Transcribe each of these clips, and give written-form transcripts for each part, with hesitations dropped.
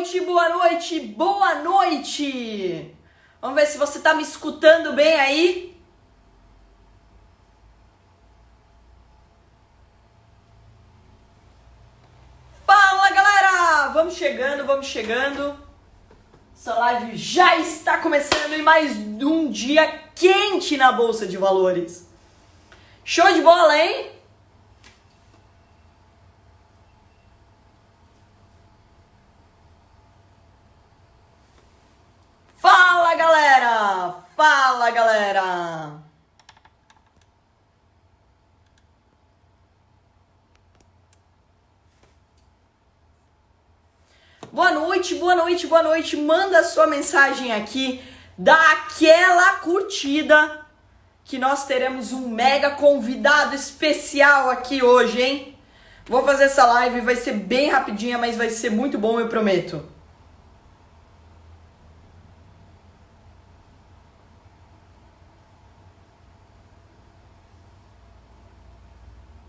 noite, boa noite, boa noite! Vamos ver se você tá me escutando bem aí. Fala, galera! Vamos chegando, vamos chegando. Essa live já está começando e mais um dia quente na Bolsa de Valores. Show de bola, hein? Fala, galera! Fala, galera! Boa noite, boa noite, boa noite. Manda sua mensagem aqui, dá aquela curtida que nós teremos um mega convidado especial aqui hoje, hein? Vou fazer essa live, vai ser bem rapidinha, mas vai ser muito bom, eu prometo.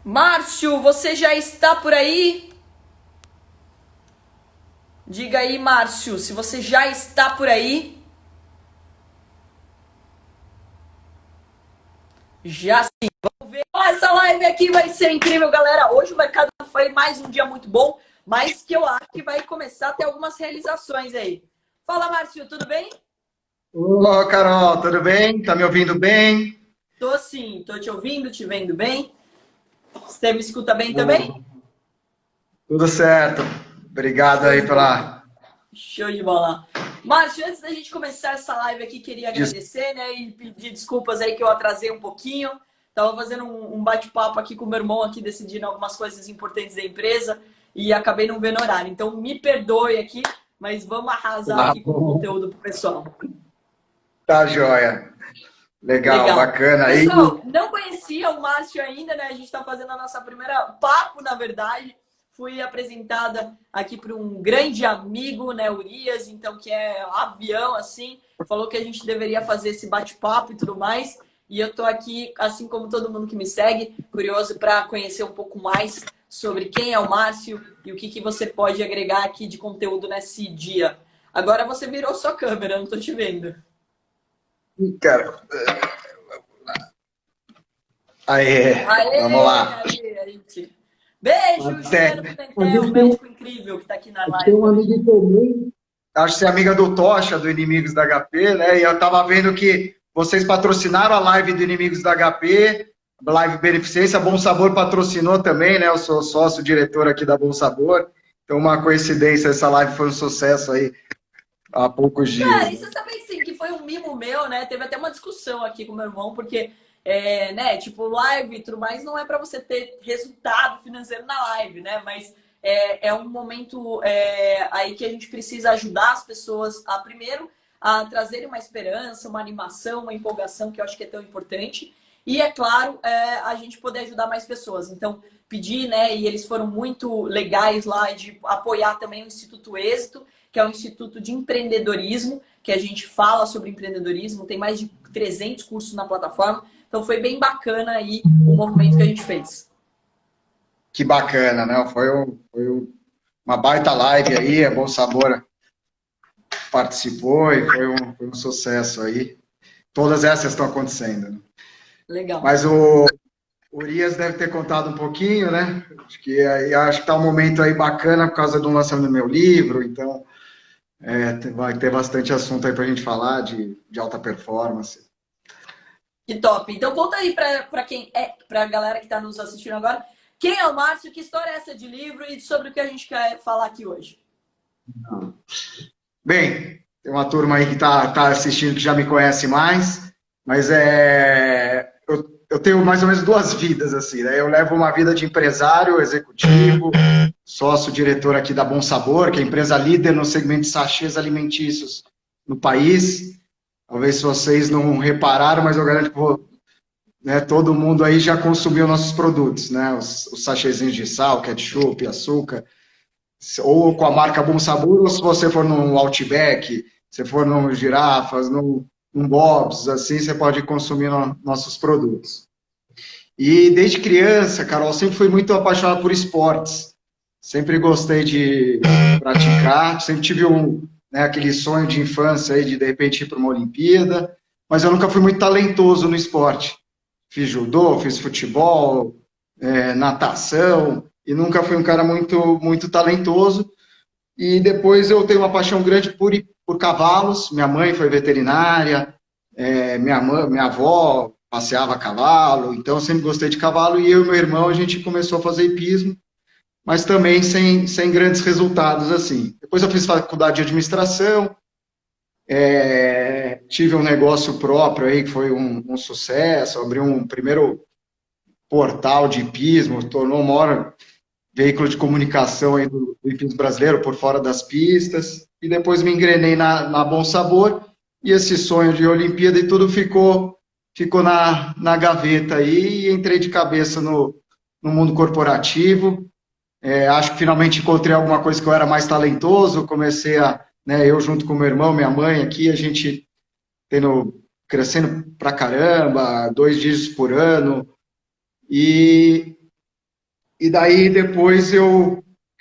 Márcio, você já está por aí? Diga aí, Márcio, se você já está por aí. Já sim. Vamos ver. Essa live aqui vai ser incrível, galera. Hoje o mercado foi mais um dia muito bom, mas que eu acho que vai começar a ter algumas realizações aí. Fala, Márcio, tudo bem? Ô, Carol, tudo bem? Tá me ouvindo bem? Tô sim, tô te ouvindo, te vendo bem. Você me escuta bem também? Tudo certo. Obrigado Show aí de bola. pela... Show de bola. Márcio, antes da gente começar essa live aqui, queria agradecer, né, e pedir desculpas aí que eu atrasei um pouquinho. Tava fazendo um bate-papo aqui com o meu irmão aqui, decidindo algumas coisas importantes da empresa e acabei não vendo horário. Então, me perdoe aqui, mas vamos arrasar Tá aqui com o bom. conteúdo pro pessoal. Tá joia. Legal, Legal. bacana. Aí, Pessoal, não conhecia o Márcio ainda, né? A gente está fazendo a nossa primeira papo, na verdade. Fui apresentada aqui por um grande amigo, né, Urias, então, que é avião, assim. Falou que a gente deveria fazer esse bate-papo e tudo mais. E eu tô aqui, assim como todo mundo que me segue, curioso para conhecer um pouco mais sobre quem é o Márcio e o que você pode agregar aqui de conteúdo nesse dia. Agora você virou sua câmera, eu não tô te vendo. cara, aí, vamos lá. Aê, gente. Beijo, Até. Juliano Pimentel, um médico incrível que está aqui na Tem live um hoje. amigo em comum. Acho que você é amiga do Tocha, do Inimigos da HP, né? E eu tava vendo que vocês patrocinaram a live do Inimigos da HP, live Beneficência, Bom Sabor patrocinou também, né? Eu sou sócio-diretor aqui da Bom Sabor. Então, uma coincidência, essa live foi um sucesso aí há poucos Cara, dias. e você sabe assim, que foi um mimo meu, né? Teve até uma discussão aqui com meu irmão, porque, né, tipo, live e tudo mais não é para você ter resultado financeiro na live, né? Mas é um momento aí que a gente precisa ajudar as pessoas a, primeiro, a trazerem uma esperança, uma animação, uma empolgação, que eu acho que é tão importante. E, é claro, a gente poder ajudar mais pessoas. Então, pedir, né? E eles foram muito legais lá de apoiar também o Instituto Êxito, que é um instituto de empreendedorismo, que a gente fala sobre empreendedorismo, tem mais de 300 cursos na plataforma, então foi bem bacana aí o movimento que a gente fez. Que bacana, né? Uma baita live aí, a Bom Sabor participou e foi um sucesso aí. Todas essas estão acontecendo, né? Legal. Mas o Urias deve ter contado um pouquinho, né? Acho que está um momento aí bacana por causa do lançamento do meu livro, então vai ter bastante assunto aí para a gente falar de alta performance. Que top. Então conta aí para quem para a galera que está nos assistindo agora, quem é o Márcio, que história é essa de livro e sobre o que a gente quer falar aqui hoje. Bem, tem uma turma aí que tá assistindo que já me conhece mais, mas eu tenho mais ou menos duas vidas, assim, né? Eu levo uma vida de empresário, executivo, sócio-diretor aqui da Bom Sabor, que é a empresa líder no segmento de sachês alimentícios no país. Talvez vocês não repararam, mas eu garanto que né, todo mundo aí já consumiu nossos produtos, né? Os sachêzinhos de sal, ketchup, açúcar, ou com a marca Bom Sabor, ou se você for no Outback, se for no Girafas, no Bob's, assim, você pode consumir nossos produtos. E desde criança, Carol, sempre fui muito apaixonado por esportes. Sempre gostei de praticar, sempre tive né, aquele sonho de infância aí de repente ir para uma Olimpíada, mas eu nunca fui muito talentoso no esporte. Fiz judô, fiz futebol, natação, e nunca fui um cara muito talentoso. E depois eu tenho uma paixão grande por cavalos. Minha mãe foi veterinária, minha avó passeava a cavalo, então eu sempre gostei de cavalo. E eu e meu irmão, a gente começou a fazer hipismo, mas também sem grandes resultados assim. Depois eu fiz faculdade de administração, tive um negócio próprio aí que foi um sucesso, abri um primeiro portal de hipismo, tornou o maior veículo de comunicação aí do hipismo brasileiro por fora das pistas, e depois me engrenei na Bom Sabor, e esse sonho de Olimpíada e tudo ficou na gaveta aí, e entrei de cabeça no mundo corporativo. Acho que finalmente encontrei alguma coisa que eu era mais talentoso, comecei né, eu junto com meu irmão, minha mãe aqui, a gente crescendo pra caramba, 2 dígitos por ano, e daí depois que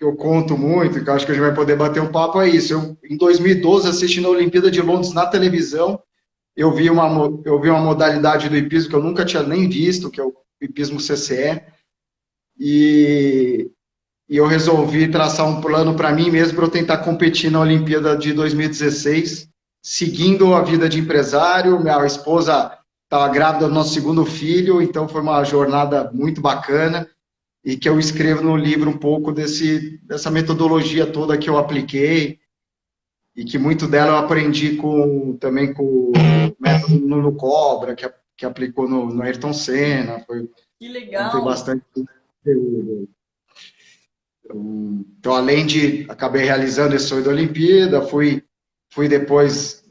eu conto muito, que eu acho que a gente vai poder bater um papo, é isso. Em 2012, assistindo a Olimpíada de Londres na televisão, eu vi uma modalidade do hipismo que eu nunca tinha nem visto, que é o hipismo CCE, e, e eu resolvi traçar um plano para mim mesmo para eu tentar competir na Olimpíada de 2016, seguindo a vida de empresário. Minha esposa estava grávida do nosso segundo filho, então foi uma jornada muito bacana, e que eu escrevo no livro um pouco dessa metodologia toda que eu apliquei, e que muito dela eu aprendi também com o método Nuno Cobra, que aplicou no Ayrton Senna, Que contei legal! bastante conteúdo. Então, além de, acabei realizando esse sonho da Olimpíada, fui depois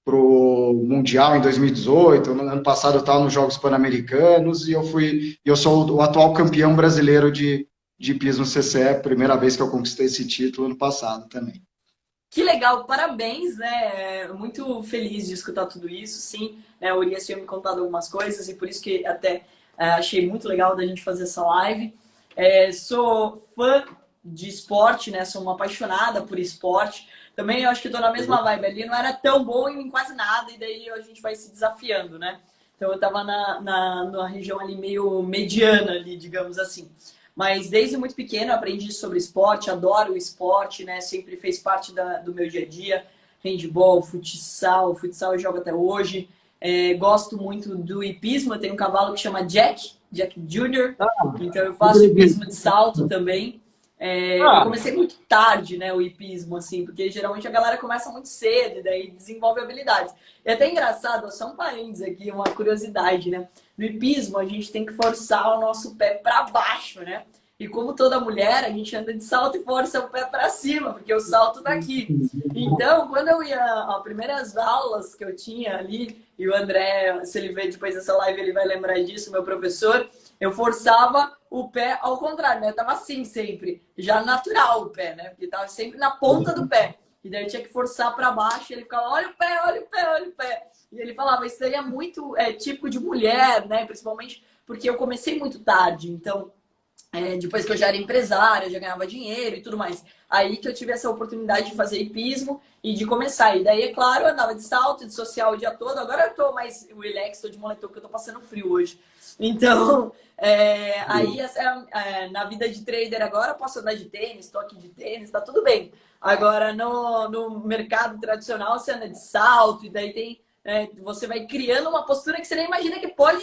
para o Mundial em 2018, no ano passado eu estava nos Jogos Pan-Americanos, e eu sou o atual campeão brasileiro de hipismo CCE, primeira vez que eu conquistei esse título ano passado também. Que legal, parabéns, né? Muito feliz de escutar tudo isso, sim. Né? O Urias tinha me contado algumas coisas e por isso que até achei muito legal da gente fazer essa live. Sou fã de esporte, né? Sou uma apaixonada por esporte. Também eu acho que estou na mesma vibe ali. Não era tão bom em quase nada e daí a gente vai se desafiando, né? Então eu estava na região ali meio mediana ali, digamos assim. Mas desde muito pequeno eu aprendi sobre esporte, adoro o esporte, né? Sempre fez parte do meu dia a dia. Handball, futsal eu jogo até hoje. Gosto muito do hipismo, eu tenho um cavalo que chama Jack Jr., então eu faço hipismo de salto também. Eu comecei muito tarde, né, o hipismo, assim, porque geralmente a galera começa muito cedo e daí desenvolve habilidades. É até engraçado, só um parênteses aqui, uma curiosidade, né? No hipismo a gente tem que forçar o nosso pé para baixo, né? E como toda mulher, a gente anda de salto e força o pé para cima, porque o salto tá aqui. Então, quando eu ia, as primeiras aulas que eu tinha ali, e o André, se ele ver depois dessa live, ele vai lembrar disso, meu professor, eu forçava o pé ao contrário, né? Eu tava assim sempre, já natural o pé, né? Porque tava sempre na ponta do pé. E daí eu tinha que forçar para baixo, e ele ficava, olha o pé, olha o pé, olha o pé. E ele falava, isso aí é muito típico de mulher, né? Principalmente porque eu comecei muito tarde, então depois que eu já era empresária, já ganhava dinheiro e tudo mais. Aí que eu tive essa oportunidade de fazer hipismo e de começar. E daí, é claro, eu andava de salto, de social o dia todo. Agora eu tô mais relax, tô de moletom, porque eu tô passando frio hoje. Então, aí na vida de trader agora eu posso andar de tênis, toque de tênis, tá tudo bem. Agora no mercado tradicional você anda de salto e daí tem... você vai criando uma postura que você nem imagina que pode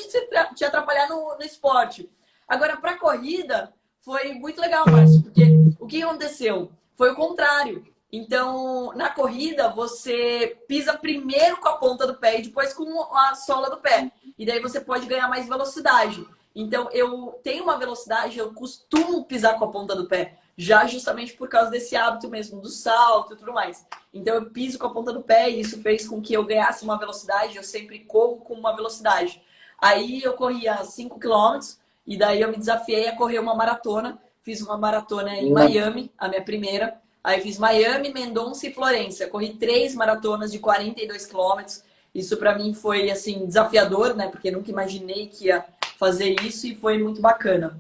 te atrapalhar no esporte. Agora, para a corrida, foi muito legal, Márcio, porque o que aconteceu? Foi o contrário. Então, na corrida, você pisa primeiro com a ponta do pé e depois com a sola do pé. E daí você pode ganhar mais velocidade. Então, eu tenho uma velocidade, eu costumo pisar com a ponta do pé, já justamente por causa desse hábito mesmo, do salto e tudo mais. Então, eu piso com a ponta do pé e isso fez com que eu ganhasse uma velocidade, eu sempre corro com uma velocidade. Aí, eu corria 5 quilômetros. E daí eu me desafiei a correr uma maratona. Fiz uma maratona em Miami, a minha primeira. Aí fiz Miami, Mendonça e Florença. Corri 3 maratonas de 42 quilômetros. Isso para mim foi assim desafiador, né? Porque nunca imaginei que ia fazer isso e foi muito bacana.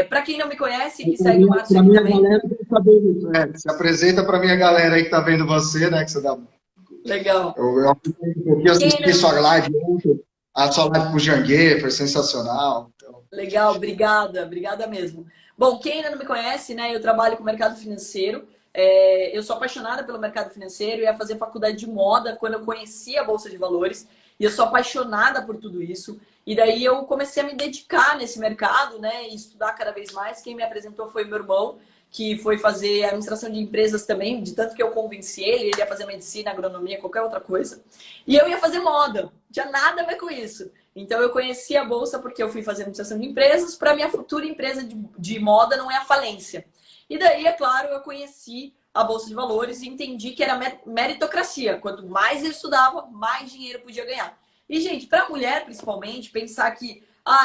Para quem não me conhece, que segue o Márcio Para aqui minha também, galera que tá vendo, se apresenta para minha galera aí que tá vendo você, né? Que você dá, legal. eu acompanhei um pouquinho, Quem assisti não, sua live ontem, a sua live com o Janguê, foi sensacional. Então, legal, obrigada, obrigada mesmo. Bom, quem ainda não me conhece, né? Eu trabalho com o mercado financeiro. Eu sou apaixonada pelo mercado financeiro. Eu ia fazer faculdade de moda quando eu conheci a Bolsa de Valores. E eu sou apaixonada por tudo isso. E daí eu comecei a me dedicar nesse mercado, né? E estudar cada vez mais. Quem me apresentou foi meu irmão, que foi fazer administração de empresas também, de tanto que eu convenci ele. Ele ia fazer medicina, agronomia, qualquer outra coisa. E eu ia fazer moda. Não tinha nada a ver com isso. Então eu conheci a Bolsa porque eu fui fazer administração de empresas para minha futura empresa de moda não é a falência. E daí, é claro, eu conheci a Bolsa de Valores e entendi que era meritocracia. Quanto mais eu estudava, mais dinheiro podia ganhar. E, gente, para mulher, principalmente, pensar que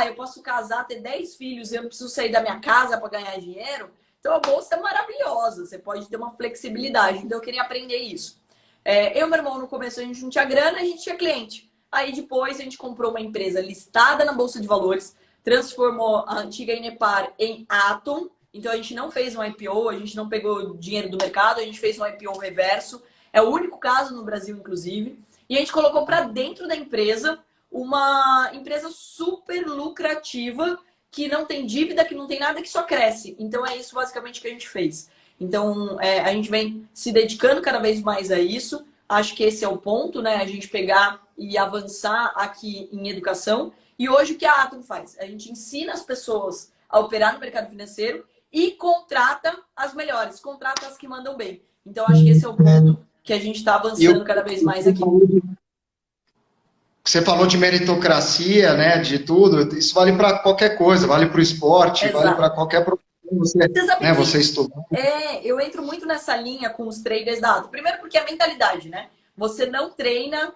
eu posso casar, ter 10 filhos e eu não preciso sair da minha casa para ganhar dinheiro. Então, a Bolsa é maravilhosa. Você pode ter uma flexibilidade. Então, eu queria aprender isso. Eu e meu irmão, no começo, a gente não tinha grana, a gente tinha cliente. Aí depois a gente comprou uma empresa listada na Bolsa de Valores, transformou a antiga Inepar em Atom. Então a gente não fez um IPO, a gente não pegou dinheiro do mercado, a gente fez um IPO reverso. É o único caso no Brasil, inclusive. E a gente colocou para dentro da empresa uma empresa super lucrativa, que não tem dívida, que não tem nada, que só cresce. Então é isso basicamente que a gente fez. Então a gente vem se dedicando cada vez mais a isso. Acho que esse é o ponto, né? A gente pegar e avançar aqui em educação. E hoje o que a Atom faz? A gente ensina as pessoas a operar no mercado financeiro e contrata as melhores, contrata as que mandam bem. Então acho que esse é o ponto que a gente está avançando cada vez mais aqui. você falou de meritocracia, né? De tudo. Isso vale para qualquer coisa, vale para o esporte, vale para Exato. qualquer profissão. Você, Você sabe né, você que estudar. eu entro muito nessa linha com os traders da Atom. Primeiro porque é a mentalidade, né? Você não treina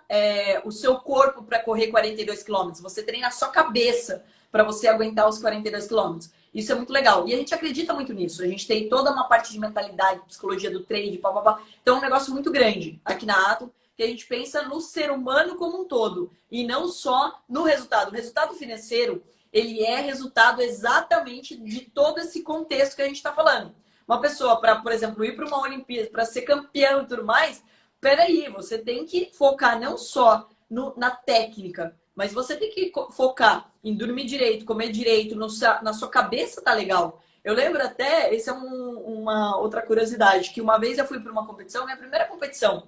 o seu corpo para correr 42 quilômetros. Você treina a sua cabeça para você aguentar os 42 quilômetros. Isso é muito legal. E a gente acredita muito nisso. A gente tem toda uma parte de mentalidade, psicologia do trade, papapá. Então é um negócio muito grande aqui na Atom, que a gente pensa no ser humano como um todo. E não só no resultado. O resultado financeiro, ele é resultado exatamente de todo esse contexto que a gente está falando. Uma pessoa, para, por exemplo, ir para uma Olimpíada, para ser campeão e tudo mais, peraí, você tem que focar não só na técnica, mas você tem que focar em dormir direito, comer direito, na sua cabeça tá legal. Eu lembro até, esse é uma outra curiosidade, que uma vez eu fui para uma competição, minha primeira competição,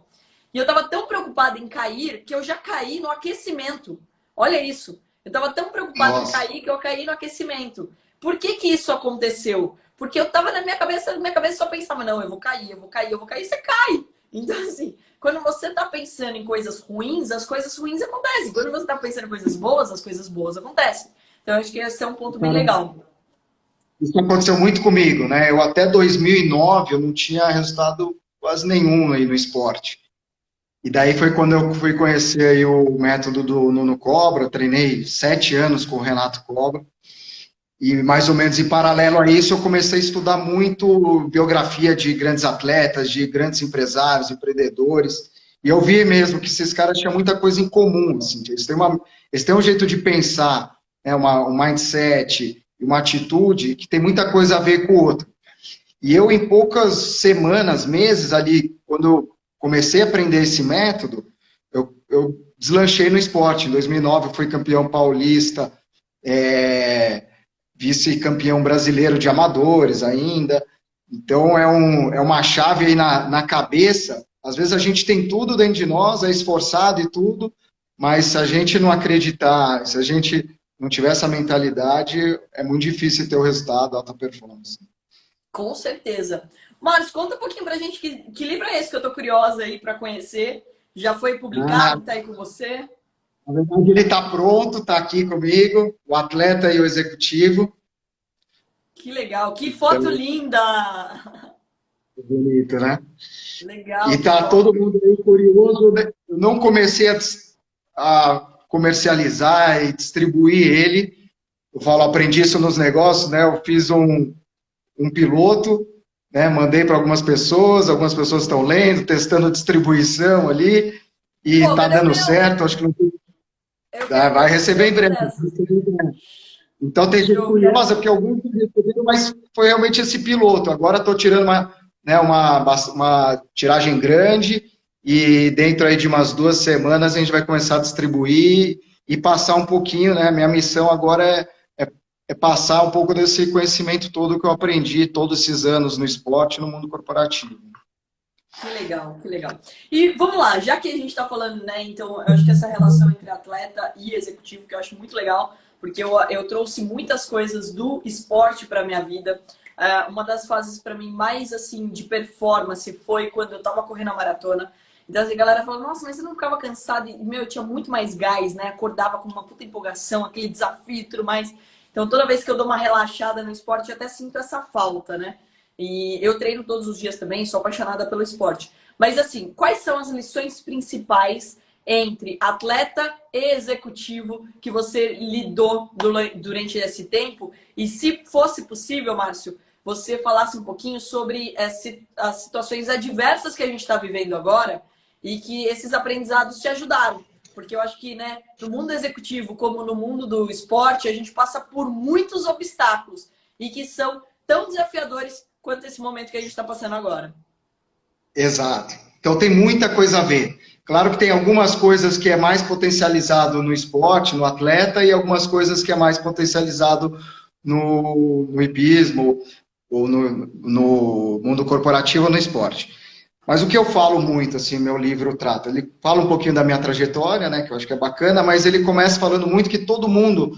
e eu tava tão preocupada em cair que eu já caí no aquecimento. Olha isso. Eu tava tão preocupada em cair que eu caí no aquecimento. Por que que isso aconteceu? Porque eu tava na minha cabeça só pensava, não, eu vou cair, eu vou cair, eu vou cair, você cai. Então, assim, quando você tá pensando em coisas ruins, as coisas ruins acontecem. Quando você tá pensando em coisas boas, as coisas boas acontecem. Então, acho que esse é um ponto bem legal. Isso aconteceu muito comigo, né? Eu até 2009 eu não tinha resultado quase nenhum aí no esporte. E daí foi quando eu fui conhecer aí o método do Nuno Cobra, treinei 7 anos com o Renato Cobra, e mais ou menos em paralelo a isso eu comecei a estudar muito biografia de grandes atletas, de grandes empresários, empreendedores, e eu vi mesmo que esses caras tinham muita coisa em comum, assim, eles têm um jeito de pensar, né, um mindset, uma atitude que tem muita coisa a ver com o outro. E eu, em poucas semanas, meses ali, quando eu comecei a aprender esse método, eu deslanchei no esporte. Em 2009, eu fui campeão paulista, vice-campeão brasileiro de amadores ainda. Então, é uma chave aí na cabeça. Às vezes a gente tem tudo dentro de nós, é esforçado e tudo, mas se a gente não acreditar, se a gente não tiver essa mentalidade, é muito difícil ter o resultado, alta performance. Com certeza. Márcio, conta um pouquinho pra gente que livro é esse que eu tô curiosa aí para conhecer. Já foi publicado, tá aí com você? Na verdade, ele está pronto, está aqui comigo, o atleta e o executivo. Que legal, que foto linda! Bonito, né? Legal, E que tá top. todo mundo aí curioso, né? Eu não comecei a comercializar e distribuir ele. Eu falo, aprendi isso nos negócios, né? Eu fiz um piloto, né? Mandei para algumas pessoas estão lendo, testando distribuição ali, e Pô, tá cadê o dando meu? certo. Acho que não tem... Eu quero o meu Vai receber em exemplo breve. dessas. Então tem gente Show, cara. curiosa, porque alguns não receberam, mas foi realmente esse piloto. Agora estou tirando uma tiragem grande e dentro aí de umas 2 semanas a gente vai começar a distribuir e passar um pouquinho, né? Minha missão agora é passar um pouco desse conhecimento todo que eu aprendi todos esses anos no esporte, no mundo corporativo. Que legal, que legal. E vamos lá, já que a gente está falando, né? Então, eu acho que essa relação entre atleta e executivo, que eu acho muito legal, porque eu trouxe muitas coisas do esporte para minha vida. Uma das fases para mim mais assim de performance foi quando eu estava correndo a maratona. Então, assim, a galera falou, nossa, mas você não ficava cansado? E, meu, eu tinha muito mais gás, né? Acordava com uma puta empolgação, aquele desafio e tudo mais. Então, toda vez que eu dou uma relaxada no esporte, eu até sinto essa falta, né? E eu treino todos os dias também, sou apaixonada pelo esporte. Mas assim, quais são as lições principais entre atleta e executivo que você lidou durante esse tempo? E se fosse possível, Márcio, você falasse um pouquinho sobre as situações adversas que a gente está vivendo agora e que esses aprendizados te ajudaram. Porque eu acho que, né, no mundo executivo, como no mundo do esporte, a gente passa por muitos obstáculos e que são tão desafiadores quanto esse momento que a gente está passando agora. Exato. Então tem muita coisa a ver. Claro que tem algumas coisas que é mais potencializado no esporte, no atleta, e algumas coisas que é mais potencializado no hipismo, ou no mundo corporativo ou no esporte. Mas o que eu falo muito, assim, meu livro trata, ele fala um pouquinho da minha trajetória, né, que eu acho que é bacana, mas ele começa falando muito que todo mundo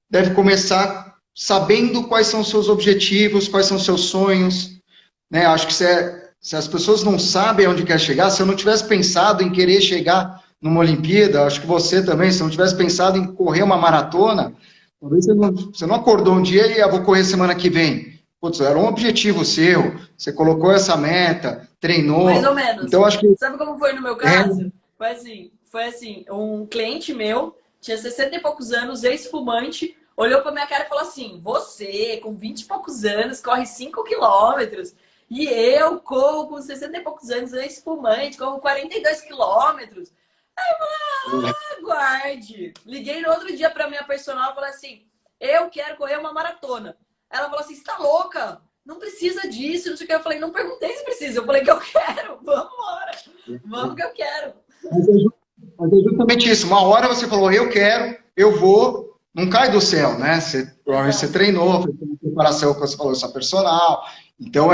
deve começar sabendo quais são os seus objetivos, quais são os seus sonhos, né? Acho que se as pessoas não sabem onde quer chegar, se eu não tivesse pensado em querer chegar numa Olimpíada, acho que você também, se não tivesse pensado em correr uma maratona, talvez você não acordou um dia e vou correr semana que vem. Putz, era um objetivo seu, você colocou essa meta, Mais ou treinou. menos. Então, acho que Sabe como foi no meu é, caso? Foi assim, um cliente meu, tinha 60 e poucos anos, ex-fumante, olhou pra minha cara e falou assim, você, com 20 e poucos anos, corre 5 quilômetros, e eu corro com 60 e poucos anos, ex-fumante, corro 42 quilômetros. Aguarde. Liguei no outro dia pra minha personal e falei assim, eu quero correr uma maratona. Ela falou assim, você tá louca? Não precisa disso, não sei o que. Eu falei, não perguntei se precisa. Eu falei que eu quero. Vamos embora. Vamos que eu quero. mas é justamente isso. Uma hora você falou, eu quero, eu vou, não cai do céu, né? Provavelmente você Exato. treinou, fez uma preparação, como você falou, sua personal. Então,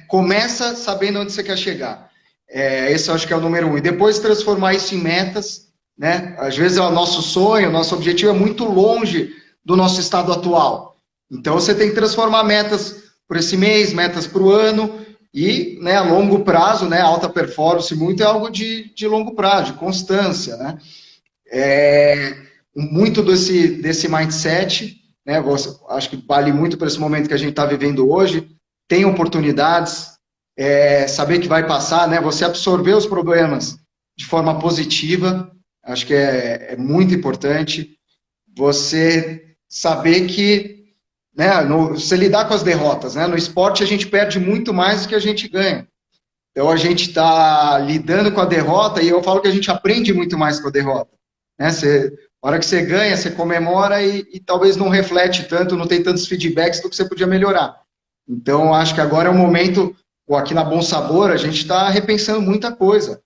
começa sabendo onde você quer chegar. Esse eu acho que é o número um. E depois transformar isso em metas, né? Às vezes é o nosso sonho, o nosso objetivo é muito longe do nosso estado atual. Então, você tem que transformar metas por esse mês, metas para o ano, e, né, a longo prazo, né, alta performance muito é algo de longo prazo, de constância, né? Muito desse mindset, né, acho que vale muito para esse momento que a gente está vivendo hoje, tem oportunidades, saber que vai passar, né, você absorver os problemas de forma positiva, acho que é muito importante, você saber que, né, você lidar com as derrotas, né, no esporte a gente perde muito mais do que a gente ganha. Então a gente está lidando com a derrota e eu falo que a gente aprende muito mais com a derrota. Né? A hora que você ganha, você comemora e talvez não reflete tanto, não tem tantos feedbacks do que você podia melhorar. Então acho que agora é o momento, aqui na Bom Sabor, a gente está repensando muita coisa.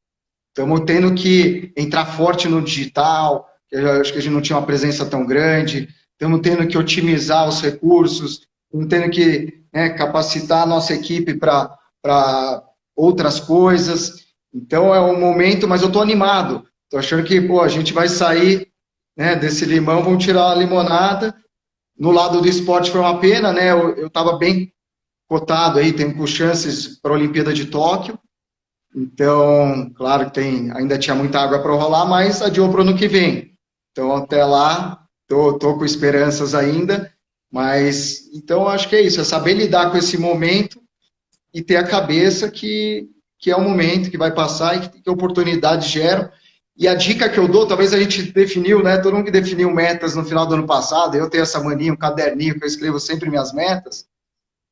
Estamos tendo que entrar forte no digital, que eu acho que a gente não tinha uma presença tão grande, estamos tendo que otimizar os recursos, estamos tendo que, né, capacitar a nossa equipe para outras coisas. Então é um momento, mas eu estou animado. Estou achando que a gente vai sair, né, desse limão, vamos tirar a limonada. No lado do esporte foi uma pena, né? Eu estava bem cotado aí, tenho com chances para a Olimpíada de Tóquio. Então, claro que ainda tinha muita água para rolar, mas adiou para o ano que vem. Então, até lá, tô com esperanças ainda. Mas, então, acho que é isso, é saber lidar com esse momento e ter a cabeça que é um momento que vai passar e que oportunidades geram. E a dica que eu dou, talvez a gente definiu, né? Todo mundo que definiu metas no final do ano passado, eu tenho essa mania, um caderninho que eu escrevo sempre minhas metas.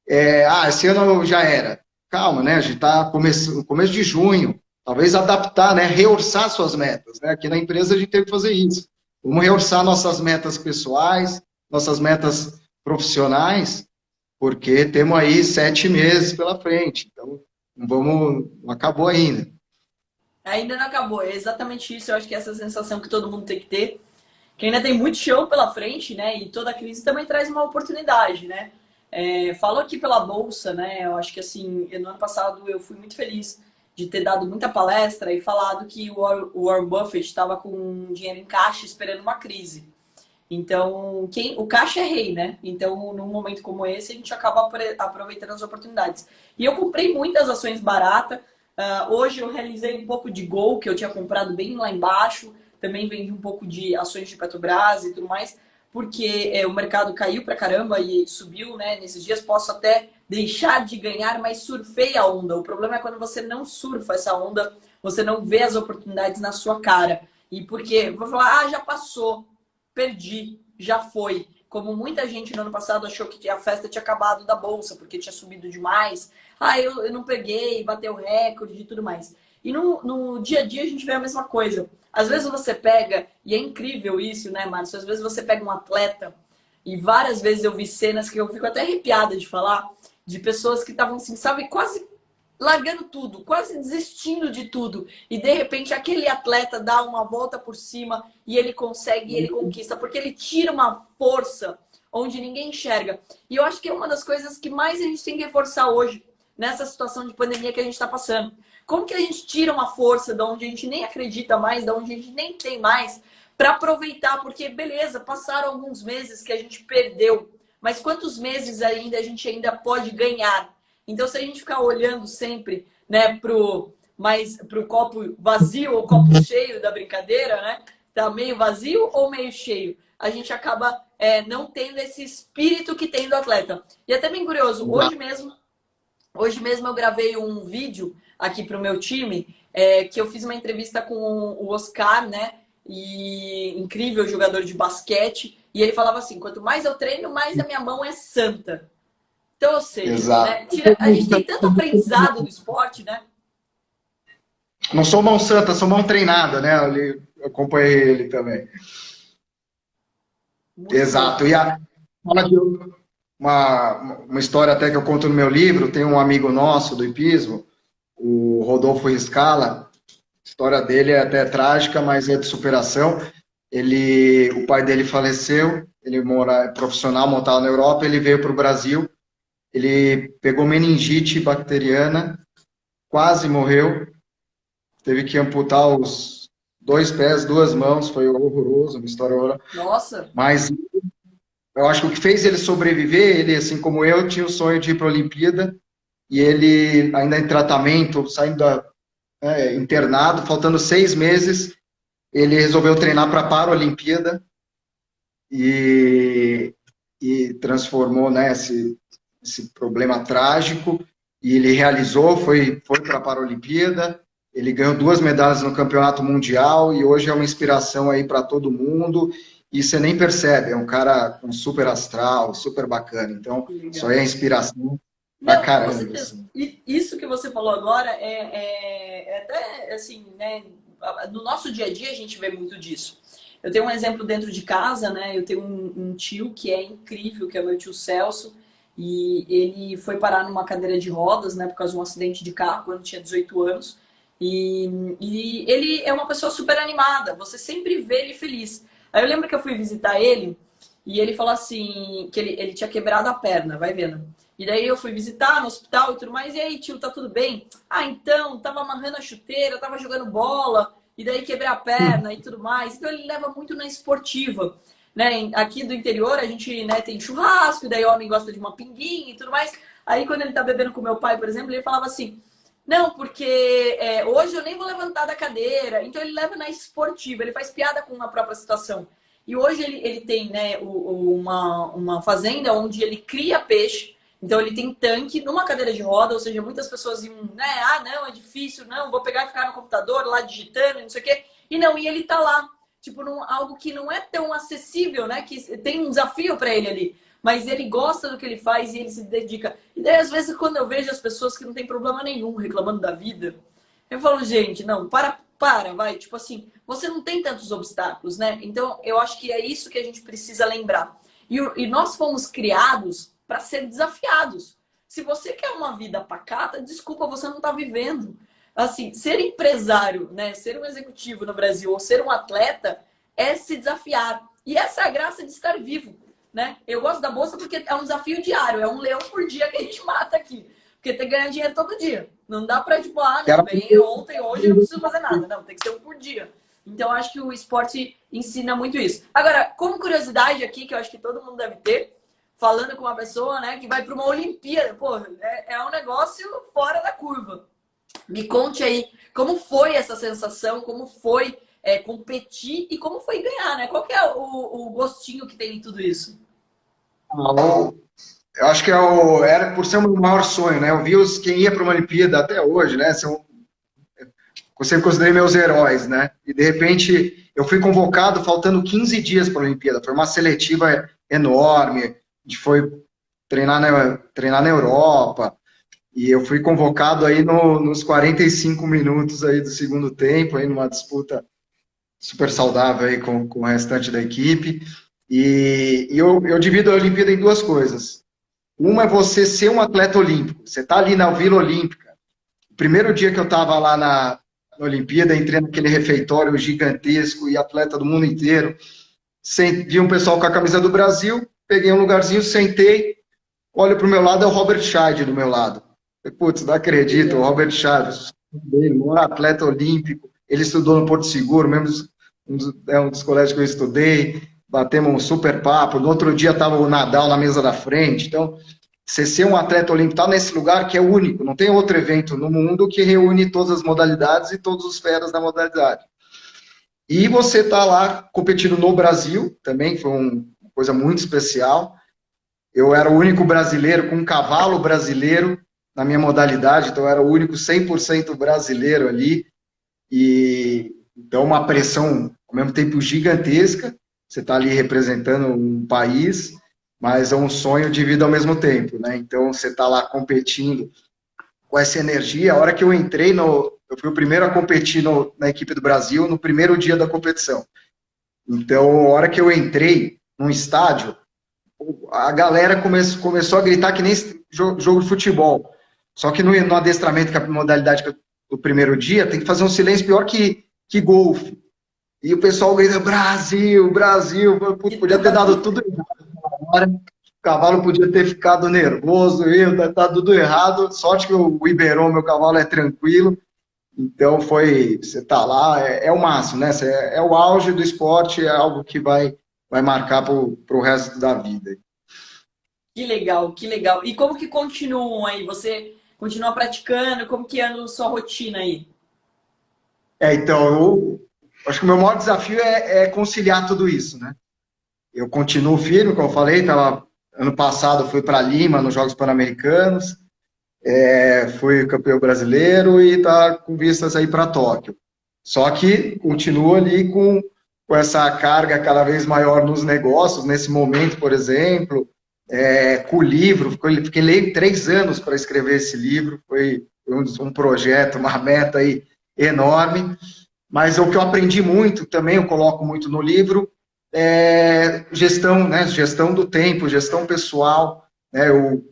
Esse ano já era. Calma, né? A gente está no começo de junho. Talvez adaptar, né? Reorçar suas metas. Né? Aqui na empresa a gente tem que fazer isso. Vamos reorçar nossas metas pessoais, nossas metas profissionais, porque temos aí 7 meses pela frente. Então, não acabou ainda. Ainda não acabou, é exatamente isso. Eu acho que é essa sensação que todo mundo tem que ter, que ainda tem muito chão pela frente, né? E toda crise também traz uma oportunidade, né? Falo aqui pela bolsa, né? Eu acho que assim, no ano passado eu fui muito feliz de ter dado muita palestra e falado que o Warren Buffett estava com dinheiro em caixa esperando uma crise. Então, o caixa é rei, né? Então, num momento como esse, a gente acaba aproveitando as oportunidades. E eu comprei muitas ações baratas. Hoje eu realizei um pouco de Gol, que eu tinha comprado bem lá embaixo. Também vendi um pouco de ações de Petrobras e tudo mais, porque o mercado caiu pra caramba e subiu, né? Nesses dias posso até deixar de ganhar, mas surfei a onda. O problema é quando você não surfa essa onda, você não vê as oportunidades na sua cara. E porque, vou falar, já passou, perdi, já foi. Como muita gente no ano passado achou que a festa tinha acabado da bolsa, porque tinha subido demais. Eu não peguei, bateu recorde e tudo mais. E no dia a dia a gente vê a mesma coisa. Às vezes você pega, e é incrível isso, né, Márcio? Às vezes você pega um atleta, e várias vezes eu vi cenas que eu fico até arrepiada de falar, de pessoas que estavam assim, sabe, quase largando tudo, quase desistindo de tudo. E de repente aquele atleta dá uma volta por cima e ele consegue, e ele conquista, porque ele tira uma força onde ninguém enxerga. E eu acho que é uma das coisas que mais a gente tem que reforçar hoje, nessa situação de pandemia que a gente está passando. Como que a gente tira uma força de onde a gente nem acredita mais, de onde a gente nem tem mais, para aproveitar? Porque, beleza, passaram alguns meses que a gente perdeu, mas quantos meses ainda a gente ainda pode ganhar? Então, se a gente ficar olhando sempre, né, pro copo vazio ou copo cheio da brincadeira, né? Tá meio vazio ou meio cheio? A gente acaba não tendo esse espírito que tem do atleta. E até bem curioso, hoje mesmo eu gravei um vídeo aqui para o meu time, que eu fiz uma entrevista com o Oscar, né? E incrível jogador de basquete. E ele falava assim: quanto mais eu treino, mais a minha mão é santa. Então, ou seja, Exato. né, a gente tem tanto aprendizado do esporte, né? Não sou mão santa, sou mão treinada, né? Eu acompanhei ele também. Muito bom. Exato. Fala de uma história até que eu conto no meu livro, tem um amigo nosso do hipismo, o Rodolfo Riscala. A história dele é até trágica, mas é de superação. O pai dele faleceu, ele é profissional, montado na Europa, ele veio para o Brasil, ele pegou meningite bacteriana, quase morreu, teve que amputar os 2 pés, 2 mãos, foi horroroso, uma história horrorosa. Nossa, Mas eu acho que o que fez ele sobreviver, ele, assim como eu, tinha o sonho de ir para a Olimpíada, e ele, ainda em tratamento, internado, faltando 6 meses, ele resolveu treinar para a Paralimpíada e, e transformou, né, esse problema trágico, e ele realizou, foi para a Paralimpíada, ele ganhou 2 medalhas no Campeonato Mundial e hoje é uma inspiração aí para todo mundo. E você nem percebe, é um cara com super astral, super bacana. Então, que isso legal. aí é inspiração pra Não, com caramba, certeza. assim. E isso que você falou agora é até assim, né? No nosso dia a dia a gente vê muito disso. Eu tenho um exemplo dentro de casa, né? Eu tenho um tio que é incrível, que é o meu tio Celso, e ele foi parar numa cadeira de rodas, né? Por causa de um acidente de carro quando tinha 18 anos. E ele é uma pessoa super animada, você sempre vê ele feliz. Aí eu lembro que eu fui visitar ele e ele falou assim, que ele tinha quebrado a perna, vai vendo. E daí eu fui visitar no hospital e tudo mais. E aí, tio, tá tudo bem? Então, tava amarrando a chuteira, tava jogando bola, e daí quebrei a perna e tudo mais. Então ele leva muito na esportiva. Né? Aqui do interior a gente, né, tem churrasco, e daí o homem gosta de uma pinguinha e tudo mais. Aí quando ele tá bebendo com meu pai, por exemplo, ele falava assim: não, porque hoje eu nem vou levantar da cadeira. Então ele leva na esportiva, ele faz piada com a própria situação. E hoje ele tem, né, uma fazenda onde ele cria peixe. Então ele tem tanque numa cadeira de roda, ou seja, muitas pessoas iam, né? Ah, não, é difícil, não, vou pegar e ficar no computador lá digitando, não sei o quê. E não, e ele tá lá, tipo, algo que não é tão acessível, né? Que tem um desafio para ele ali. Mas ele gosta do que ele faz e ele se dedica. E daí, às vezes, quando eu vejo as pessoas que não tem problema nenhum reclamando da vida, eu falo, gente, não, vai. Tipo assim, você não tem tantos obstáculos, né? Então, eu acho que é isso que a gente precisa lembrar. E nós fomos criados para ser desafiados. Se você quer uma vida pacata, desculpa, você não está vivendo. Assim, ser empresário, né, ser um executivo no Brasil ou ser um atleta é se desafiar. E essa é a graça de estar vivo, né? Eu gosto da bolsa porque é um desafio diário, é um leão por dia que a gente mata aqui. Porque tem que ganhar dinheiro todo dia. Não dá pra, tipo, não, ganhei ontem, hoje não preciso fazer nada. Não, tem que ser um por dia. Então, eu acho que o esporte ensina muito isso. Agora, como curiosidade aqui, que eu acho que todo mundo deve ter, falando com uma pessoa, né, que vai para uma Olimpíada, pô, é um negócio fora da curva. Me conte aí, como foi essa sensação, como foi competir e como foi ganhar, né? Qual que é o gostinho que tem em tudo isso? Eu acho que era por ser o meu maior sonho, né? Eu vi quem ia para uma Olimpíada até hoje, né? Eu sempre considerei meus heróis, né? E de repente eu fui convocado faltando 15 dias para a Olimpíada. Foi uma seletiva enorme. A gente foi treinar na Europa. E eu fui convocado aí nos 45 minutos aí do segundo tempo, aí numa disputa super saudável aí com o restante da equipe. E eu divido a Olimpíada em duas coisas. Uma é você ser um atleta olímpico. Você está ali na Vila Olímpica. O primeiro dia que eu estava lá na Olimpíada, entrei naquele refeitório gigantesco e atleta do mundo inteiro. Vi um pessoal com a camisa do Brasil, peguei um lugarzinho, sentei, olho para o meu lado, é o Robert Scheid do meu lado. Putz, não acredito, o Robert Scheid, um atleta olímpico, ele estudou no Porto Seguro, mesmo um dos colégios que eu estudei, batemos um super papo, no outro dia estava o Nadal na mesa da frente, então você ser um atleta olímpico, tá nesse lugar que é único, não tem outro evento no mundo que reúne todas as modalidades e todos os feras da modalidade. E você tá lá competindo no Brasil, também foi uma coisa muito especial. Eu era o único brasileiro com um cavalo brasileiro na minha modalidade, então eu era o único 100% brasileiro ali. E então uma pressão, ao mesmo tempo, gigantesca. Você está ali representando um país, mas é um sonho de vida ao mesmo tempo, né? Então, você está lá competindo com essa energia. A hora que eu entrei, eu fui o primeiro a competir na equipe do Brasil no primeiro dia da competição. Então, a hora que eu entrei num estádio, a galera começou a gritar que nem jogo de futebol. Só que no adestramento, que é a modalidade do primeiro dia, tem que fazer um silêncio pior que golfe. E o pessoal grita, Brasil, Brasil. Putz, podia ter dado tudo errado. O cavalo podia ter ficado nervoso, tá tudo errado. Sorte que o Iberon, meu cavalo, é tranquilo. Então você tá lá, é o máximo, né? É o auge do esporte, é algo que vai marcar pro resto da vida. Que legal, que legal. E como que continuam aí? Você continua praticando? Como que anda a sua rotina aí? Então, eu acho que o meu maior desafio é conciliar tudo isso, né? Eu continuo firme, como eu falei, ano passado fui para Lima, nos Jogos Pan-Americanos, fui campeão brasileiro e está com vistas aí para Tóquio. Só que continuo ali com essa carga cada vez maior nos negócios, nesse momento, por exemplo, com o livro, fiquei 3 anos para escrever esse livro, foi um projeto, uma meta aí enorme, mas o que eu aprendi muito também, eu coloco muito no livro, gestão, né? Gestão do tempo, gestão pessoal. Né?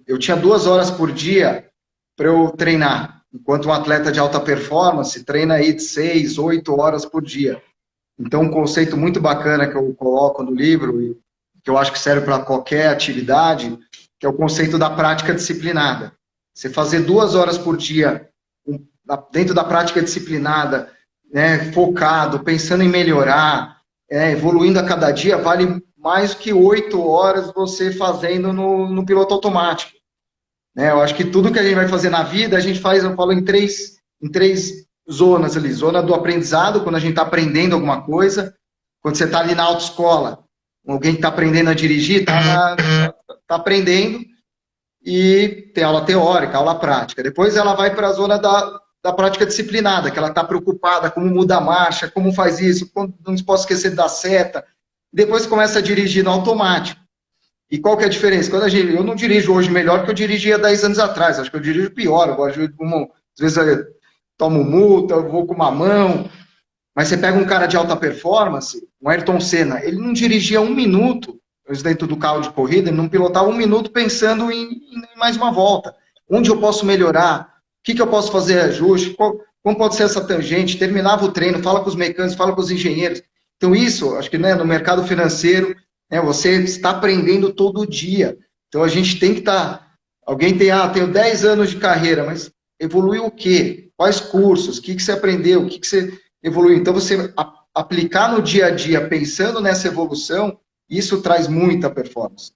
Eu tinha 2 horas por dia para eu treinar, enquanto um atleta de alta performance treina aí de 6, 8 horas por dia. Então, um conceito muito bacana que eu coloco no livro, e que eu acho que serve para qualquer atividade, que é o conceito da prática disciplinada. Você fazer 2 horas por dia dentro da prática disciplinada, né, focado, pensando em melhorar, evoluindo a cada dia, vale mais que 8 horas você fazendo no piloto automático. Né? Eu acho que tudo que a gente vai fazer na vida, a gente faz, eu falo, em três zonas ali. Zona do aprendizado, quando a gente está aprendendo alguma coisa. Quando você está ali na autoescola, alguém que está aprendendo a dirigir, está aprendendo, e tem aula teórica, aula prática. Depois ela vai para a zona da prática disciplinada, que ela está preocupada, como muda a marcha, como faz isso, não posso esquecer da seta. Depois começa a dirigir no automático. E qual que é a diferença? Eu não dirijo hoje melhor que eu dirigia 10 anos atrás. Acho que eu dirijo pior. Às vezes eu tomo multa, eu vou com uma mão. Mas você pega um cara de alta performance, um Ayrton Senna, ele não dirigia 1 minuto dentro do carro de corrida, ele não pilotava um minuto pensando em mais uma volta. Onde eu posso melhorar? O que eu posso fazer ajuste? Como pode ser essa tangente? Terminava o treino, fala com os mecânicos, fala com os engenheiros. Então isso, acho que né, no mercado financeiro, né, você está aprendendo todo dia. Então a gente tem que estar... Alguém tem, tenho 10 anos de carreira, mas evoluiu o quê? Quais cursos? O que você aprendeu? O que você evoluiu? Então você aplicar no dia a dia, pensando nessa evolução, isso traz muita performance.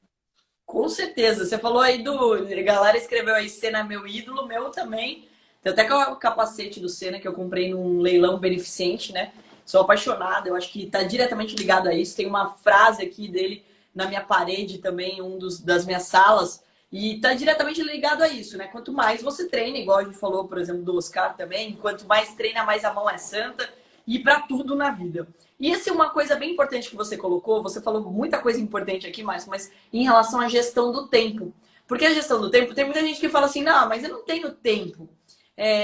Com certeza. Você falou aí do... A galera escreveu aí Senna é meu ídolo, meu também. Tem até o capacete do Senna que eu comprei num leilão beneficente, né? Sou apaixonada, eu acho que está diretamente ligado a isso. Tem uma frase aqui dele na minha parede também, das minhas salas, e está diretamente ligado a isso, né? Quanto mais você treina, igual a gente falou, por exemplo, do Oscar também, quanto mais treina, mais a mão é santa, e para tudo na vida. E essa é uma coisa bem importante que você colocou, você falou muita coisa importante aqui, Márcio, mas em relação à gestão do tempo. Porque a gestão do tempo, tem muita gente que fala assim, não, mas eu não tenho tempo.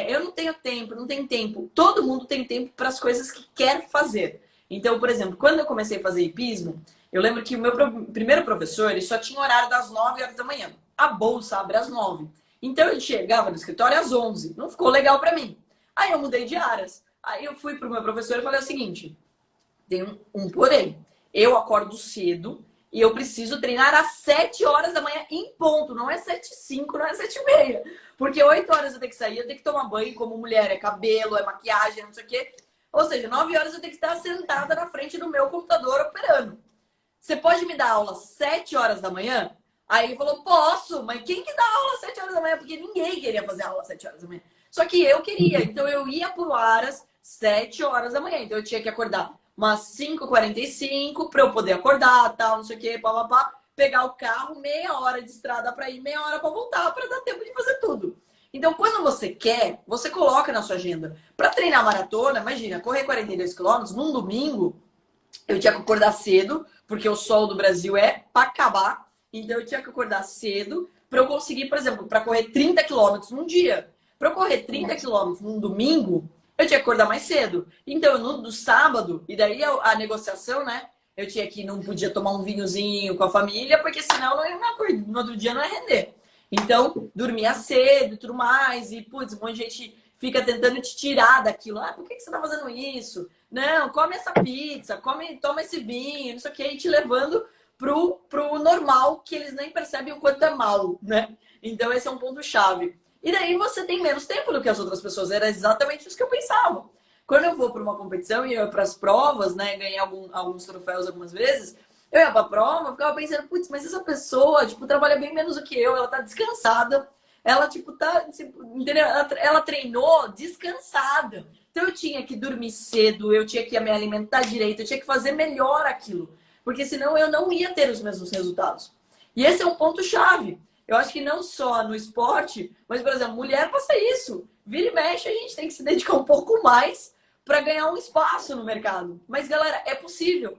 Eu não tenho tempo, não tenho tempo. Todo mundo tem tempo para as coisas que quer fazer. Então, por exemplo, quando eu comecei a fazer hipismo, eu lembro que o meu primeiro professor, ele só tinha horário das 9 horas da manhã. A bolsa abre às 9. Então, eu chegava no escritório às 11. Não ficou legal para mim. Aí eu mudei de áreas. Aí eu fui para o meu professor e falei o seguinte, tem um porém. Eu acordo cedo e eu preciso treinar às 7 horas da manhã em ponto. Não é 7h05, não é 7h30. Porque 8 horas eu tenho que sair, eu tenho que tomar banho como mulher. É cabelo, é maquiagem, não sei o quê. Ou seja, 9 horas eu tenho que estar sentada na frente do meu computador operando. Você pode me dar aula às 7 horas da manhã? Aí ele falou, posso, mas quem que dá aula às 7 horas da manhã? Porque ninguém queria fazer aula às 7 horas da manhã. Só que eu queria, então eu ia por horas 7 horas da manhã. Então eu tinha que acordar umas 5h45 para eu poder acordar, tal, não sei o quê, papapá. Pegar o carro, meia hora de estrada para ir, meia hora para voltar, para dar tempo de fazer tudo. Então, quando você quer, você coloca na sua agenda. Para treinar maratona, imagina, correr 42 quilômetros num domingo, eu tinha que acordar cedo, porque o sol do Brasil é para acabar. Então, eu tinha que acordar cedo para eu conseguir, por exemplo, para correr 30 quilômetros num dia. Para eu correr 30 quilômetros num domingo, eu tinha que acordar mais cedo. Então, no sábado, e daí a negociação, né? Eu tinha que não podia tomar um vinhozinho com a família, porque senão não ia no outro dia não ia render. Então, dormia cedo e tudo mais, e putz, um monte de gente fica tentando te tirar daquilo. Ah, por que você tá fazendo isso? Não, come essa pizza, toma esse vinho, não sei o que, e te levando pro normal, que eles nem percebem o quanto é mal, né? Então, esse é um ponto-chave. E daí você tem menos tempo do que as outras pessoas. Era exatamente isso que eu pensava. Quando eu vou para uma competição e eu ia para as provas, né, ganhei alguns troféus algumas vezes, eu ia para a prova, eu ficava pensando, putz, mas essa pessoa, tipo, trabalha bem menos do que eu, ela tá descansada, ela, tipo, tá, tipo, entendeu? Ela treinou descansada. Então eu tinha que dormir cedo, eu tinha que me alimentar direito, eu tinha que fazer melhor aquilo, porque senão eu não ia ter os mesmos resultados. E esse é um ponto-chave. Eu acho que não só no esporte, mas, por exemplo, mulher passa isso. Vira e mexe, a gente tem que se dedicar um pouco mais para ganhar um espaço no mercado. Mas, galera, é possível.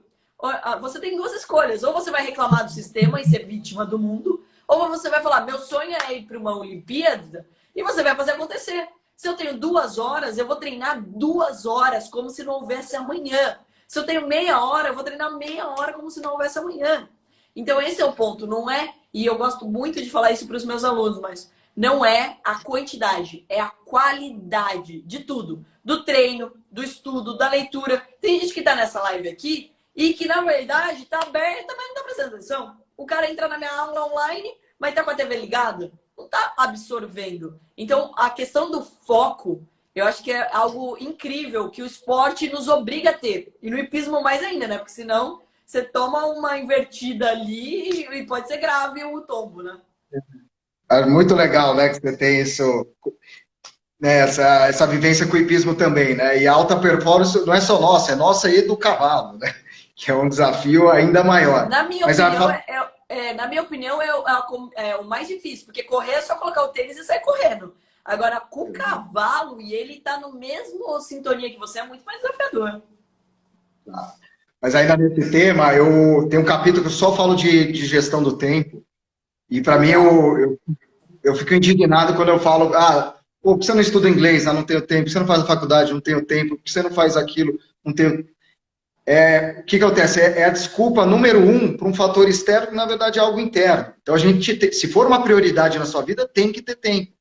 Você tem duas escolhas. Ou você vai reclamar do sistema e ser vítima do mundo, ou você vai falar, meu sonho é ir para uma Olimpíada, e você vai fazer acontecer. Se eu tenho 2 horas, eu vou treinar 2 horas como se não houvesse amanhã. Se eu tenho meia hora, eu vou treinar meia hora como se não houvesse amanhã. Então, esse é o ponto, não é? E eu gosto muito de falar isso para os meus alunos, mas não é a quantidade, é a qualidade de tudo. Do treino, do estudo, da leitura. Tem gente que está nessa live aqui e que, na verdade, está aberta, mas não está prestando atenção. O cara entra na minha aula online, mas está com a TV ligada. Não está absorvendo. Então, a questão do foco, eu acho que é algo incrível que o esporte nos obriga a ter. E no hipismo mais ainda, né? Porque senão você toma uma invertida ali e pode ser grave o tombo, né? É muito legal, né, que você tem isso, né, essa vivência com o hipismo também, né? E a alta performance não é só nossa, é nossa e do cavalo, né? Que é um desafio ainda maior. Na minha Mas opinião, na minha opinião é o mais difícil, porque correr é só colocar o tênis e sair correndo. Agora, com o cavalo, e ele tá no mesmo sintonia que você, é muito mais desafiador. Mas ainda nesse tema, eu tenho um capítulo que eu só falo de gestão do tempo. E para mim, eu fico indignado quando eu falo, pô, por que você não estuda inglês? Não tenho tempo. Por que você não faz a faculdade? Não tenho tempo. Por que você não faz aquilo? Não tenho... O que acontece? É a desculpa número um para um fator externo que, na verdade, é algo interno. Então, se for uma prioridade na sua vida, tem que ter tempo.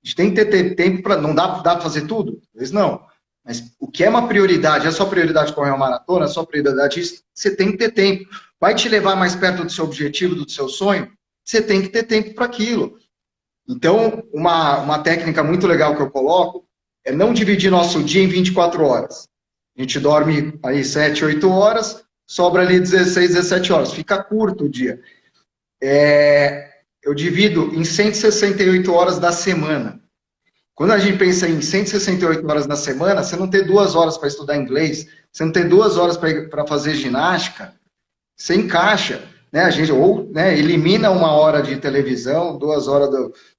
A gente tem que ter tempo para... Não dá para fazer tudo? Talvez não. Mas o que é uma prioridade? É a sua prioridade correr uma maratona? É a sua prioridade isso? Você tem que ter tempo. Vai te levar mais perto do seu objetivo, do seu sonho? Você tem que ter tempo para aquilo. Então, uma técnica muito legal que eu coloco é não dividir nosso dia em 24 horas. A gente dorme aí 7, 8 horas, sobra ali 16, 17 horas. Fica curto o dia. Eu divido em 168 horas da semana. Quando a gente pensa em 168 horas na semana, você não tem 2 horas para estudar inglês, você não tem 2 horas para fazer ginástica, você encaixa, né? A gente ou, né, elimina 1 hora de televisão, 2 horas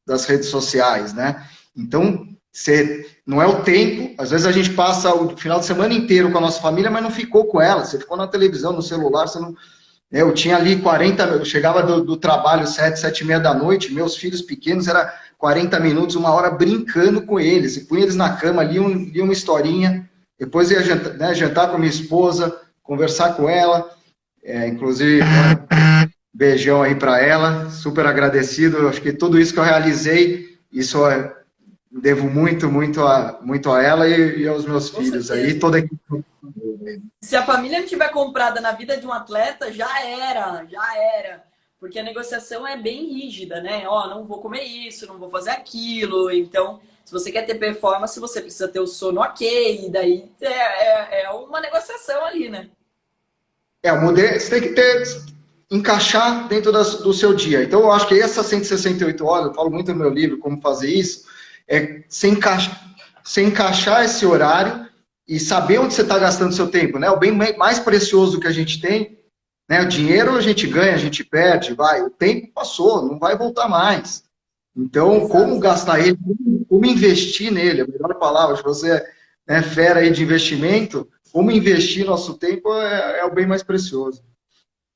das redes sociais, né? Então, não é o tempo, às vezes a gente passa o final de semana inteiro com a nossa família, mas não ficou com ela, você ficou na televisão, no celular, você não... Eu tinha ali 40, eu chegava do trabalho 7, 7 e meia da noite, meus filhos pequenos, era 40 minutos, 1 hora brincando com eles, e punha eles na cama, lia uma historinha, depois ia jantar, né, jantar com a minha esposa, conversar com ela, inclusive, beijão aí para ela, super agradecido, acho que tudo isso que eu realizei, isso devo muito, muito a ela e aos meus Com filhos certeza. aí, toda a equipe. Se a família não tiver comprada na vida de um atleta, já era, já era. Porque a negociação é bem rígida, né? Ó, não vou comer isso, não vou fazer aquilo. Então, se você quer ter performance, você precisa ter o sono ok. E daí é uma negociação ali, né? Você tem que encaixar dentro do seu dia. Então, eu acho que essas 168 horas, eu falo muito no meu livro como fazer isso, é você encaixar esse horário e saber onde você está gastando seu tempo, né? O bem mais precioso que a gente tem, né? O dinheiro a gente ganha, a gente perde, vai. O tempo passou, não vai voltar mais. Então, como Exato. gastar ele, como investir nele, a melhor palavra, se você é fera aí de investimento, como investir nosso tempo é o bem mais precioso.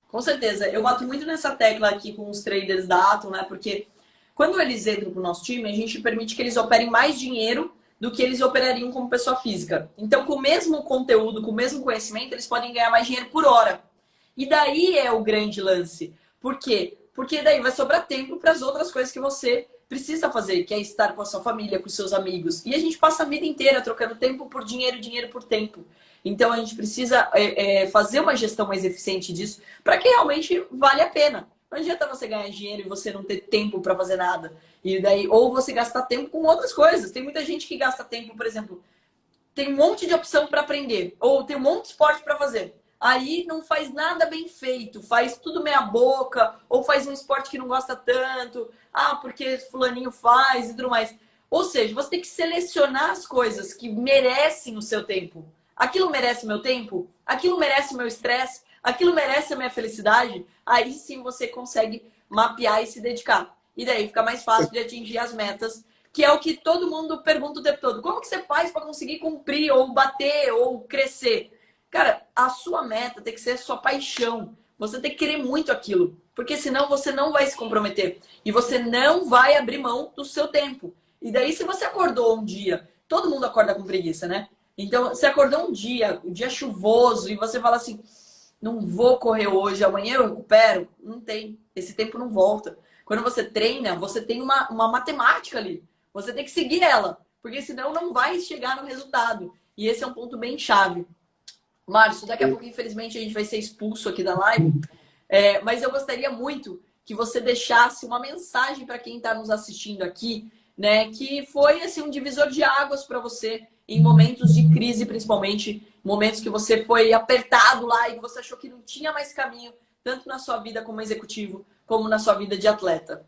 Com certeza. Eu bato muito nessa tecla aqui com os traders da Atom, né? Porque quando eles entram para o nosso time, a gente permite que eles operem mais dinheiro do que eles operariam como pessoa física. Então, com o mesmo conteúdo, com o mesmo conhecimento, eles podem ganhar mais dinheiro por hora. E daí é o grande lance. Por quê? Porque daí vai sobrar tempo para as outras coisas que você precisa fazer, que é estar com a sua família, com os seus amigos. E a gente passa a vida inteira trocando tempo por dinheiro, dinheiro por tempo. Então a gente precisa fazer uma gestão mais eficiente disso para que realmente vale a pena. Não adianta você ganhar dinheiro e você não ter tempo para fazer nada. E daí, ou você gastar tempo com outras coisas. Tem muita gente que gasta tempo, por exemplo, tem um monte de opção para aprender, ou tem um monte de esporte para fazer. Aí não faz nada bem feito, faz tudo meia boca, ou faz um esporte que não gosta tanto, porque fulaninho faz e tudo mais. Ou seja, você tem que selecionar as coisas que merecem o seu tempo. Aquilo merece meu tempo? Aquilo merece meu estresse? Aquilo merece a minha felicidade? Aí sim você consegue mapear e se dedicar. E daí fica mais fácil de atingir as metas, que é o que todo mundo pergunta o tempo todo. Como que você faz para conseguir cumprir, ou bater, ou crescer? Cara, a sua meta tem que ser a sua paixão. Você tem que querer muito aquilo. Porque senão você não vai se comprometer. E você não vai abrir mão do seu tempo. E daí, se você acordou um dia, todo mundo acorda com preguiça, né? Então, você acordou um dia chuvoso, e você fala assim, não vou correr hoje, amanhã eu recupero. Não tem. Esse tempo não volta. Quando você treina, você tem uma matemática ali. Você tem que seguir ela. Porque senão não vai chegar no resultado. E esse é um ponto bem chave. Márcio, daqui a pouco, infelizmente, a gente vai ser expulso aqui da live. Mas eu gostaria muito que você deixasse uma mensagem para quem está nos assistindo aqui, né? Que foi assim, um divisor de águas para você em momentos de crise, principalmente, momentos que você foi apertado lá e você achou que não tinha mais caminho, tanto na sua vida como executivo, como na sua vida de atleta.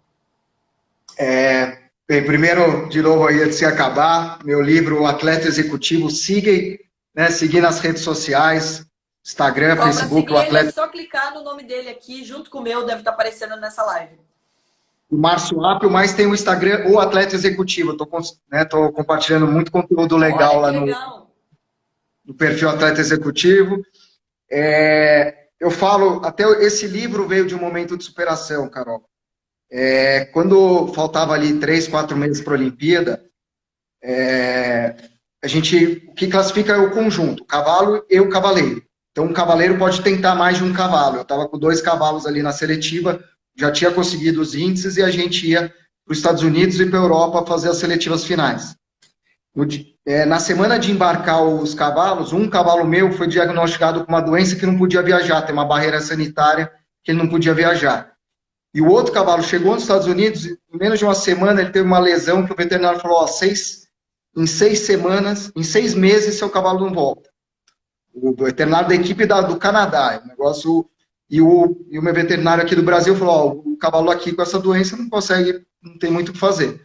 Bem, primeiro, de novo, aí, antes de acabar, meu livro, O Atleta Executivo, seguir nas redes sociais, Instagram, Facebook, o Para seguir ele é Atleta. só clicar no nome dele aqui, junto com o meu, deve estar aparecendo nessa live. O Márcio Apio, mas tem o Instagram, o Atleta Executivo. Estou compartilhando muito conteúdo legal. Olha, que lá legal. no perfil Atleta Executivo. Eu falo, até esse livro veio de um momento de superação, Carol. Quando faltava ali 3, 4 meses para a Olimpíada, o que classifica é o conjunto, o cavalo e o cavaleiro. Então, um cavaleiro pode tentar mais de um cavalo. Eu estava com 2 cavalos ali na seletiva, já tinha conseguido os índices e a gente ia para os Estados Unidos e para a Europa fazer as seletivas finais. Na semana de embarcar os cavalos, um cavalo meu foi diagnosticado com uma doença que não podia viajar, tem uma barreira sanitária que ele não podia viajar. E o outro cavalo chegou nos Estados Unidos, e em menos de uma semana ele teve uma lesão que o veterinário falou, ó, em 6 semanas, em 6 meses, seu cavalo não volta. O veterinário da equipe do Canadá, o negócio, e o meu veterinário aqui do Brasil falou, ó, o cavalo aqui com essa doença não consegue, não tem muito o que fazer.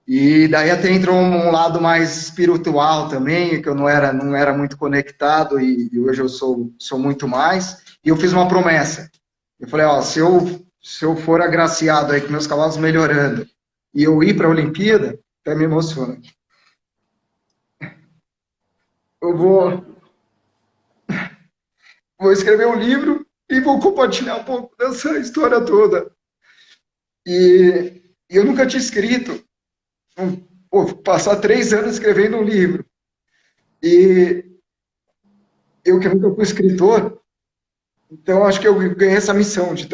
E daí até entrou um lado mais espiritual também, que eu não era muito conectado, e hoje eu sou muito mais. E eu fiz uma promessa. Eu falei, ó, se eu for agraciado aí com meus cavalos melhorando, e eu ir para a Olimpíada, até me emociona. Eu vou escrever um livro e vou compartilhar um pouco dessa história toda. E eu nunca tinha escrito. Pô, passar 3 anos escrevendo um livro. E eu que nunca fui escritor, então acho que eu ganhei essa missão de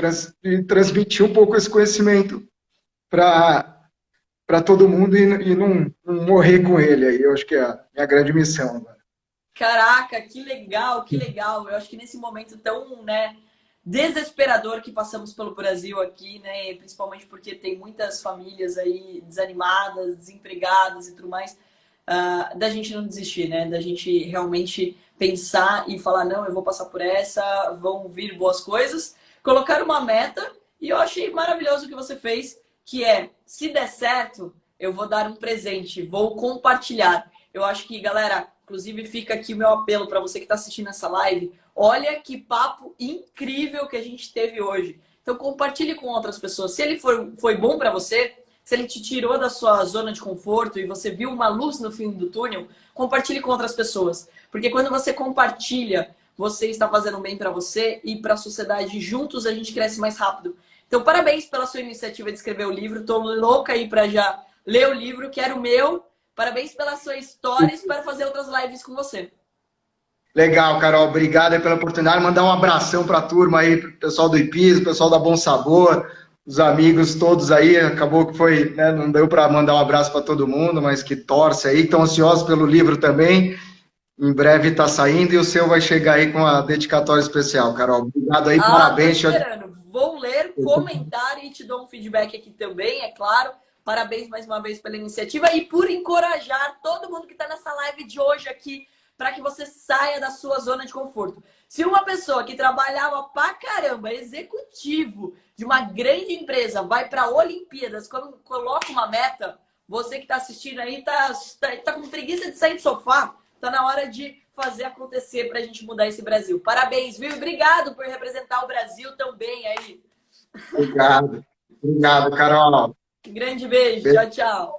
transmitir um pouco esse conhecimento para todo mundo e não morrer com ele. Aí eu acho que é a minha grande missão agora. Caraca, que legal, que legal. Eu acho que nesse momento tão, né, desesperador que passamos pelo Brasil aqui, né, principalmente porque tem muitas famílias aí desanimadas, desempregadas e tudo mais, da gente não desistir, né, da gente realmente pensar e falar, não, eu vou passar por essa, vão vir boas coisas, colocar uma meta, e eu achei maravilhoso o que você fez, que é, se der certo, eu vou dar um presente, vou compartilhar. Eu acho que, galera, inclusive fica aqui o meu apelo para você que está assistindo essa live. Olha que papo incrível que a gente teve hoje. Então compartilhe com outras pessoas. Se ele foi bom para você, se ele te tirou da sua zona de conforto e você viu uma luz no fim do túnel, compartilhe com outras pessoas. Porque quando você compartilha, você está fazendo bem para você e para a sociedade. Juntos a gente cresce mais rápido. Então parabéns pela sua iniciativa de escrever o livro. Estou louca aí para já ler o livro, quero o meu. Parabéns pela sua história e espero fazer outras lives com você. Legal, Carol. Obrigado pela oportunidade. Mandar um abração para a turma aí, para o pessoal do IPIS, o pessoal da Bom Sabor, os amigos todos aí. Acabou que foi, né, não deu para mandar um abraço para todo mundo, mas que torce aí. Estão ansiosos pelo livro também. Em breve está saindo e o seu vai chegar aí com a dedicatória especial, Carol. Obrigado aí, parabéns. Tô esperando. Vou ler, comentar e te dou um feedback aqui também, é claro. Parabéns mais uma vez pela iniciativa e por encorajar todo mundo que está nessa live de hoje aqui para que você saia da sua zona de conforto. Se uma pessoa que trabalhava pra caramba, executivo de uma grande empresa, vai para Olimpíadas, quando coloca uma meta, você que está assistindo aí tá com preguiça de sair do sofá, tá na hora de fazer acontecer para a gente mudar esse Brasil. Parabéns, viu? Obrigado por representar o Brasil também aí. Obrigado. Obrigado, Carol. Grande beijo. Tchau, tchau.